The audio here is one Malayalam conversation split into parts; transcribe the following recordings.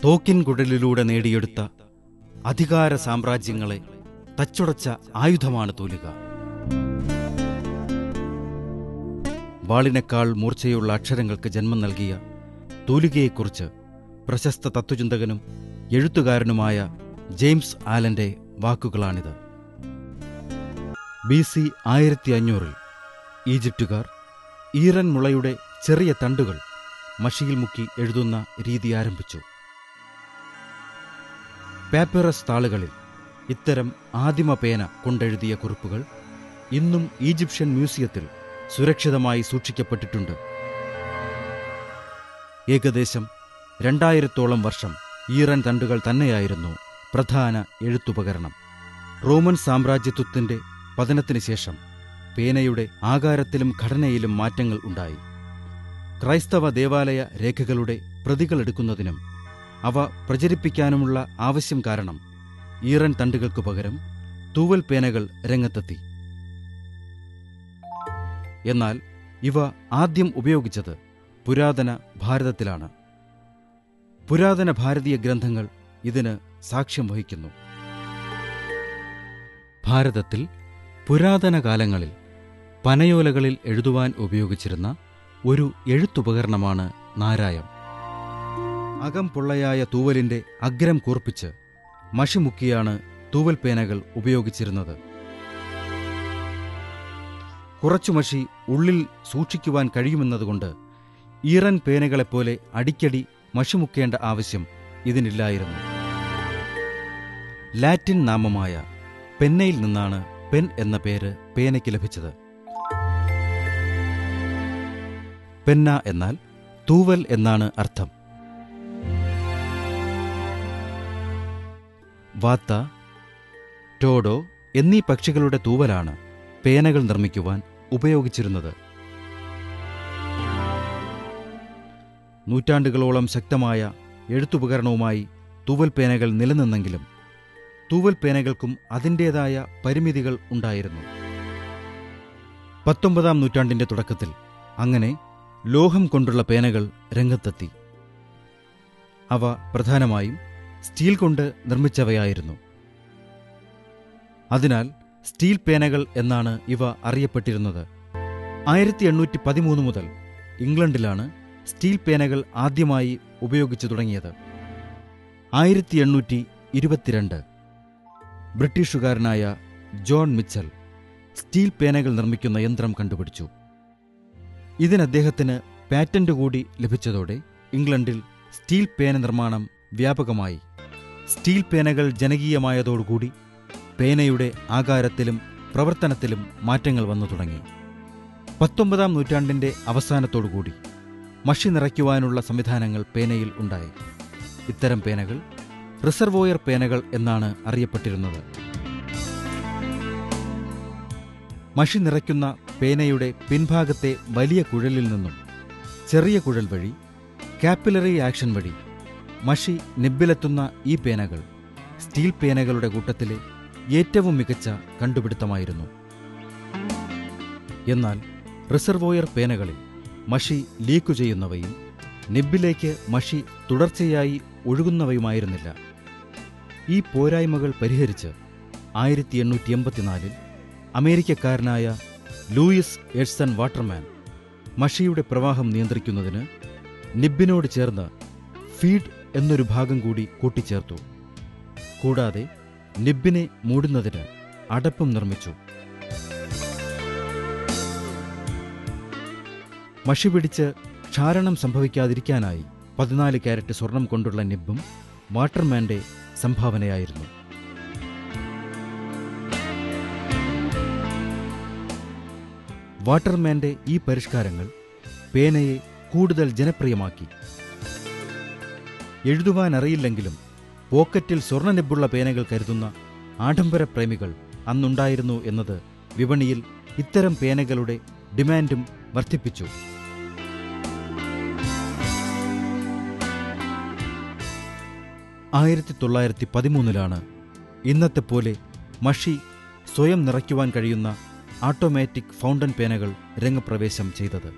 തോക്കിൻ കുഴലിലൂടെ നേടിയെടുത്ത അധികാര സാമ്രാജ്യങ്ങളെ തച്ചുടച്ച ആയുധമാണ് തൂലിക. വാളിനേക്കാൾ മൂർച്ചയുള്ള അക്ഷരങ്ങൾക്ക് ജന്മം നൽകിയ തൂലികയെക്കുറിച്ച് പ്രശസ്ത തത്വചിന്തകനും എഴുത്തുകാരനുമായ ജെയിംസ് ആലന്റെ വാക്കുകളാണിത്. BC 1500 ഈജിപ്തുകാർ ഈറൻ മുളയുടെ ചെറിയ തണ്ടുകൾ മഷിയിൽ മുക്കി എഴുതുന്ന രീതി ആരംഭിച്ചു. പാപ്പിറസ് താളുകളിൽ ഇത്തരം ആദിമ പേന കൊണ്ടെഴുതിയ കുറിപ്പുകൾ ഇന്നും ഈജിപ്ഷ്യൻ മ്യൂസിയത്തിൽ സുരക്ഷിതമായി സൂക്ഷിക്കപ്പെട്ടിട്ടുണ്ട്. ഏകദേശം 2000-ഓളം വർഷം ഈറൻ തണ്ടുകൾ തന്നെയായിരുന്നു പ്രധാന എഴുത്തുപകരണം. റോമൻ സാമ്രാജ്യത്വത്തിന്റെ പതനത്തിന് ശേഷം പേനയുടെ ആകാരത്തിലും ഘടനയിലും മാറ്റങ്ങൾ ഉണ്ടായി. ക്രൈസ്തവ ദേവാലയ രേഖകളുടെ പ്രതികളെടുക്കുന്നതിനും അവ പ്രചരിപ്പിക്കാനുമുള്ള ആവശ്യം കാരണം ഈറൻ തണ്ടുകൾക്കു പകരം തൂവൽ പേനകൾ രംഗത്തെത്തി. എന്നാൽ ഇവ ആദ്യം ഉപയോഗിച്ചത് പുരാതന ഭാരതത്തിലാണ്. പുരാതന ഭാരതീയ ഗ്രന്ഥങ്ങൾ ഇതിന് സാക്ഷ്യം വഹിക്കുന്നു. ഭാരതത്തിൽ പുരാതന കാലങ്ങളിൽ പനയോലകളിൽ എഴുതുവാൻ ഉപയോഗിച്ചിരുന്ന ഒരു എഴുത്തുപകരണമാണ് നാരായം. അകം പൊള്ളയായ തൂവലിന്റെ അഗ്രം കൂർപ്പിച്ച് മഷിമുക്കിയാണ് തൂവൽ പേനകൾ ഉപയോഗിച്ചിരുന്നത്. കുറച്ചു മഷി ഉള്ളിൽ സൂക്ഷിക്കുവാൻ കഴിയുമെന്നതുകൊണ്ട് ഈറൻ പേനകളെപ്പോലെ അടിക്കടി മഷിമുക്കേണ്ട ആവശ്യം ഇതിനില്ലായിരുന്നു. ലാറ്റിൻ നാമമായ പെന്നയിൽ നിന്നാണ് പെൻ എന്ന പേര് പേനയ്ക്ക് ലഭിച്ചത്. പെന്ന എന്നാൽ തൂവൽ എന്നാണ് അർത്ഥം. വാത്ത, ടോഡോ എന്നീ പക്ഷികളുടെ തൂവലാണ് പേനകൾ നിർമ്മിക്കുവാൻ ഉപയോഗിച്ചിരുന്നത്. നൂറ്റാണ്ടുകളോളം ശക്തമായ എഴുത്തുപകരണവുമായി തൂവൽ പേനകൾ നിലനിന്നെങ്കിലും തൂവൽ പേനകൾക്കും അതിൻ്റേതായ പരിമിതികൾ ഉണ്ടായിരുന്നു. 19-ാം നൂറ്റാണ്ടിന്റെ തുടക്കത്തിൽ അങ്ങനെ ലോഹം കൊണ്ടുള്ള പേനകൾ രംഗത്തെത്തി. അവ പ്രധാനമായും സ്റ്റീൽ കൊണ്ട് നിർമ്മിച്ചവയായിരുന്നു. അതിനാൽ സ്റ്റീൽ പേനകൾ എന്നാണ് ഇവ അറിയപ്പെട്ടിരുന്നത്. 1813 മുതൽ ഇംഗ്ലണ്ടിലാണ് സ്റ്റീൽ പേനകൾ ആദ്യമായി ഉപയോഗിച്ചു തുടങ്ങിയത്. 1822 ബ്രിട്ടീഷുകാരനായ ജോൺ മിച്ചൽ സ്റ്റീൽ പേനകൾ നിർമ്മിക്കുന്ന യന്ത്രം കണ്ടുപിടിച്ചു. ഇതിനദ്ദേഹത്തിന് പാറ്റന്റ് കൂടി ലഭിച്ചതോടെ ഇംഗ്ലണ്ടിൽ സ്റ്റീൽ പേന നിർമ്മാണം വ്യാപകമായി. സ്റ്റീൽ പേനകൾ ജനകീയമായതോടുകൂടി പേനയുടെ ആകാരത്തിലും പ്രവർത്തനത്തിലും മാറ്റങ്ങൾ വന്നു തുടങ്ങി. 19-ാം നൂറ്റാണ്ടിന്റെ അവസാനത്തോടുകൂടി മഷി നിറയ്ക്കുവാനുള്ള സംവിധാനങ്ങൾ പേനയിൽ ഉണ്ടായി. ഇത്തരം പേനകൾ റിസർവോയർ പേനകൾ എന്നാണ് അറിയപ്പെട്ടിരുന്നത്. മഷി നിറയ്ക്കുന്ന പേനയുടെ പിൻഭാഗത്തെ വലിയ കുഴലിൽ നിന്നും ചെറിയ കുഴൽ വഴി കാപ്പിലറി ആക്ഷൻ വഴി മഷി നിബ്ബിലെത്തുന്ന ഈ പേനകൾ സ്റ്റീൽ പേനകളുടെ കൂട്ടത്തിലെ ഏറ്റവും മികച്ച കണ്ടുപിടുത്തമായിരുന്നു. എന്നാൽ റിസർവോയർ പേനകളിൽ മഷി ലീക്കു ചെയ്യുന്നവയും നിബ്ബിലേക്ക് മഷി തുടർച്ചയായി ഒഴുകുന്നവയുമായിരുന്നില്ല. ഈ പോരായ്മകൾ പരിഹരിച്ച് 1884 അമേരിക്കക്കാരനായ ലൂയിസ് എഡ്സൺ വാട്ടർമാൻ മഷിയുടെ പ്രവാഹം നിയന്ത്രിക്കുന്നതിന് നിബ്ബിനോട് ചേർന്ന് ഫീഡ് എന്നൊരു ഭാഗം കൂടി കൂട്ടിച്ചേർത്തു. കൂടാതെ നിബ്ബിനെ മൂടുന്നതിന് അടപ്പും നിർമ്മിച്ചു. മഷി പിടിച്ച് ക്ഷാരണം സംഭവിക്കാതിരിക്കാനായി 14 കാരറ്റ് സ്വർണം കൊണ്ടുള്ള നിബ്ബും വാട്ടർമാന്റെ സംഭാവനയായിരുന്നു. വാട്ടർമാന്റെ ഈ പരിഷ്കാരങ്ങൾ പേനയെ കൂടുതൽ ജനപ്രിയമാക്കി. എഴുതുവാനറിയില്ലെങ്കിലും പോക്കറ്റിൽ സ്വർണ്ണനിബ്ബുള്ള പേനകൾ കരുതുന്ന ആഡംബര പ്രേമികൾ അന്നുണ്ടായിരുന്നു എന്നത് വിപണിയിൽ ഇത്തരം പേനകളുടെ ഡിമാൻഡും വർദ്ധിപ്പിച്ചു. 1913 ഇന്നത്തെപ്പോലെ മഷി സ്വയം നിറയ്ക്കുവാൻ കഴിയുന്ന ഓട്ടോമാറ്റിക് ഫൗണ്ടൻ പേനകൾ രംഗപ്രവേശം ചെയ്തത്.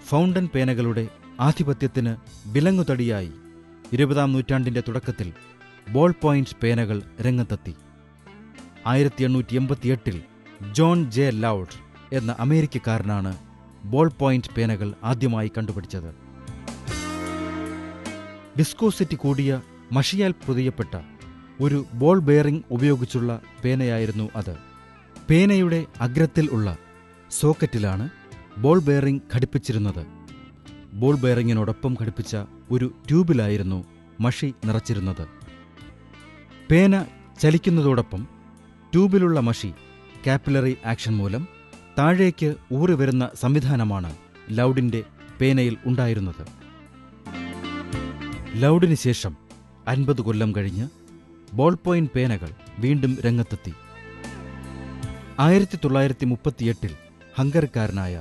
ഫൗണ്ടൻ പേനകളുടെ ആധിപത്യത്തിന് വിലങ്ങുതടിയായി 20-ാം നൂറ്റാണ്ടിന്റെ തുടക്കത്തിൽ ബോൾ പോയിന്റ് പേനകൾ രംഗത്തെത്തി. 1888 ജോൺ ജെ ലൗഡ് എന്ന അമേരിക്കക്കാരനാണ് ബോൾ പോയിന്റ് പേനകൾ ആദ്യമായി കണ്ടുപിടിച്ചത്. വിസ്കോസിറ്റി കൂടിയ മഷിയാൽ പൊതിയപ്പെട്ട ഒരു ബോൾ ബെയറിംഗ് ഉപയോഗിച്ചുള്ള പേനയായിരുന്നു അത്. പേനയുടെ അഗ്രത്തിൽ ഉള്ള സോക്കറ്റിലാണ് ബോൾ ബെയറിംഗ് ഘടിപ്പിച്ചിരുന്നത്. ബോൾ ബെയറിംഗിനോടൊപ്പം ഘടിപ്പിച്ച ഒരു ട്യൂബിലായിരുന്നു മഷി നിറച്ചിരുന്നത്. പേന ചലിക്കുന്നതോടൊപ്പം ട്യൂബിലുള്ള മഷി കാപ്പിലറി ആക്ഷൻ മൂലം താഴേക്ക് ഊറിവരുന്ന സംവിധാനമാണ് ലൗഡിന്റെ പേനയിൽ ഉണ്ടായിരുന്നത്. ലൗഡിന് ശേഷം 50 കൊല്ലം കഴിഞ്ഞ് ബോൾ പോയിന്റ് പേനകൾ വീണ്ടും രംഗത്തെത്തി. 1938 ഹംഗറിക്കാരനായ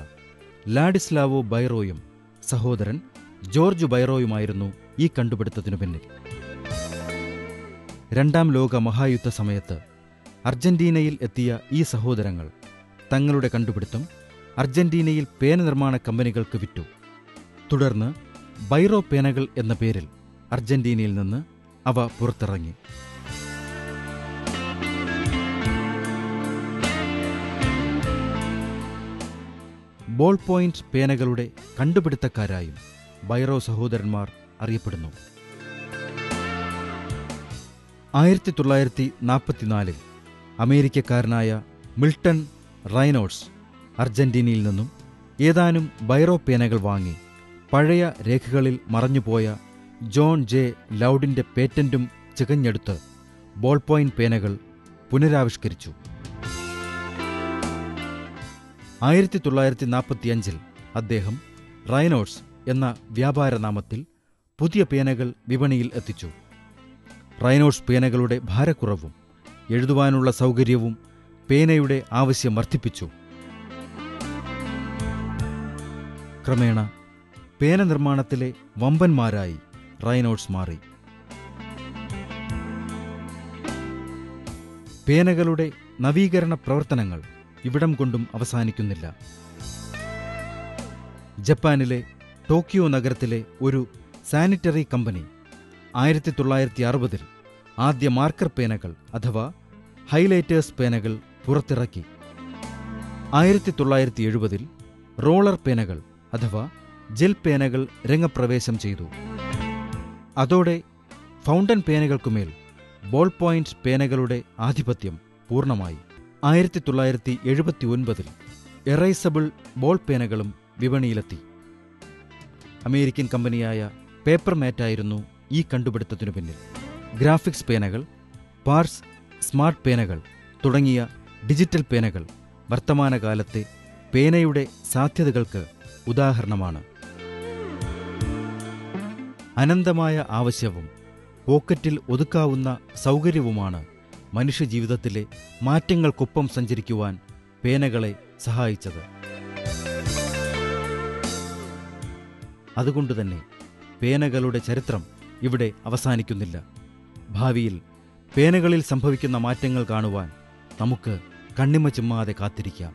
ലാഡിസ്ലാവോ ബൈറോയും സഹോദരൻ ജോർജ് ബൈറോയുമായിരുന്നു ഈ കണ്ടുപിടുത്തത്തിനു പിന്നിൽ. 2-ാം ലോക മഹായുദ്ധ സമയത്ത് അർജന്റീനയിൽ എത്തിയ ഈ സഹോദരങ്ങൾ തങ്ങളുടെ കണ്ടുപിടുത്തം അർജന്റീനയിൽ പേന നിർമ്മാണ കമ്പനികൾക്ക് വിറ്റു. തുടർന്ന് ബൈറോ പേനകൾ എന്ന പേരിൽ അർജന്റീനയിൽ നിന്ന് അവ പുറത്തിറങ്ങി. ബോൾ പോയിന്റ് പേനകളുടെ കണ്ടുപിടുത്തക്കാരായും ബൈറോ സഹോദരന്മാർ അറിയപ്പെടുന്നു. 1944 അമേരിക്കക്കാരനായ മിൽട്ടൺ റൈനോൾഡ്സ് അർജന്റീനയിൽ നിന്നും ഏതാനും ബൈറോ പേനകൾ വാങ്ങി പഴയ രേഖകളിൽ മറഞ്ഞുപോയ ജോൺ ജെ ലൗഡിന്റെ പേറ്റന്റും ചികഞ്ഞെടുത്ത് ബോൾ പോയിന്റ് പേനകൾ പുനരാവിഷ്കരിച്ചു. 1945 അദ്ദേഹം റൈനോൾഡ്സ് എന്ന വ്യാപാരനാമത്തിൽ പുതിയ പേനകൾ വിപണിയിൽ എത്തിച്ചു. റൈനോൾഡ്സ് പേനകളുടെ ഭാരക്കുറവും എഴുതുവാനുള്ള സൗകര്യവും പേനയുടെ ആവശ്യം വർദ്ധിപ്പിച്ചു. ക്രമേണ പേന നിർമ്മാണത്തിലെ വമ്പന്മാരായി റൈനോൾഡ്സ് മാറി. പേനകളുടെ നവീകരണ പ്രവർത്തനങ്ങൾ ഇവിടം കൊണ്ടും അവസാനിക്കുന്നില്ല. ജപ്പാനിലെ ടോക്കിയോ നഗരത്തിലെ ഒരു സാനിറ്ററി കമ്പനി 1960 ആദ്യ മാർക്കർ പേനകൾ അഥവാ ഹൈലൈറ്റേഴ്സ് പേനകൾ പുറത്തിറക്കി. 1970 റോളർ പേനകൾ അഥവാ ജെൽ പേനകൾ രംഗപ്രവേശം ചെയ്തു. അതോടെ ഫൗണ്ടൻ പേനകൾക്കുമേൽ ബോൾ പോയിന്റ് പേനകളുടെ ആധിപത്യം പൂർണ്ണമായി. 1979 എറൈസബിൾ ബോൾ പേനകളും വിപണിയിലെത്തി. അമേരിക്കൻ കമ്പനിയായ പേപ്പർമാറ്റായിരുന്നു ഈ കണ്ടുപിടുത്തത്തിനു പിന്നിൽ. ഗ്രാഫിക്സ് പേനകൾ, പാർസ് സ്മാർട്ട് പേനകൾ തുടങ്ങിയ ഡിജിറ്റൽ പേനകൾ വർത്തമാനകാലത്തെ പേനയുടെ സാധ്യതകൾക്ക് ഉദാഹരണമാണ്. അനന്തമായ ആവശ്യവും പോക്കറ്റിൽ ഒതുക്കാവുന്ന സൗകര്യവുമാണ് മനുഷ്യജീവിതത്തിലെ മാറ്റങ്ങൾക്കൊപ്പം സഞ്ചരിക്കുവാൻ പേനകളെ സഹായിച്ചത്. അതുകൊണ്ടുതന്നെ പേനകളുടെ ചരിത്രം ഇവിടെ അവസാനിക്കുന്നില്ല. ഭാവിയിൽ പേനകളിൽ സംഭവിക്കുന്ന മാറ്റങ്ങൾ കാണുവാൻ നമുക്ക് കണ്ണിമ ചിമ്മാതെ കാത്തിരിക്കാം.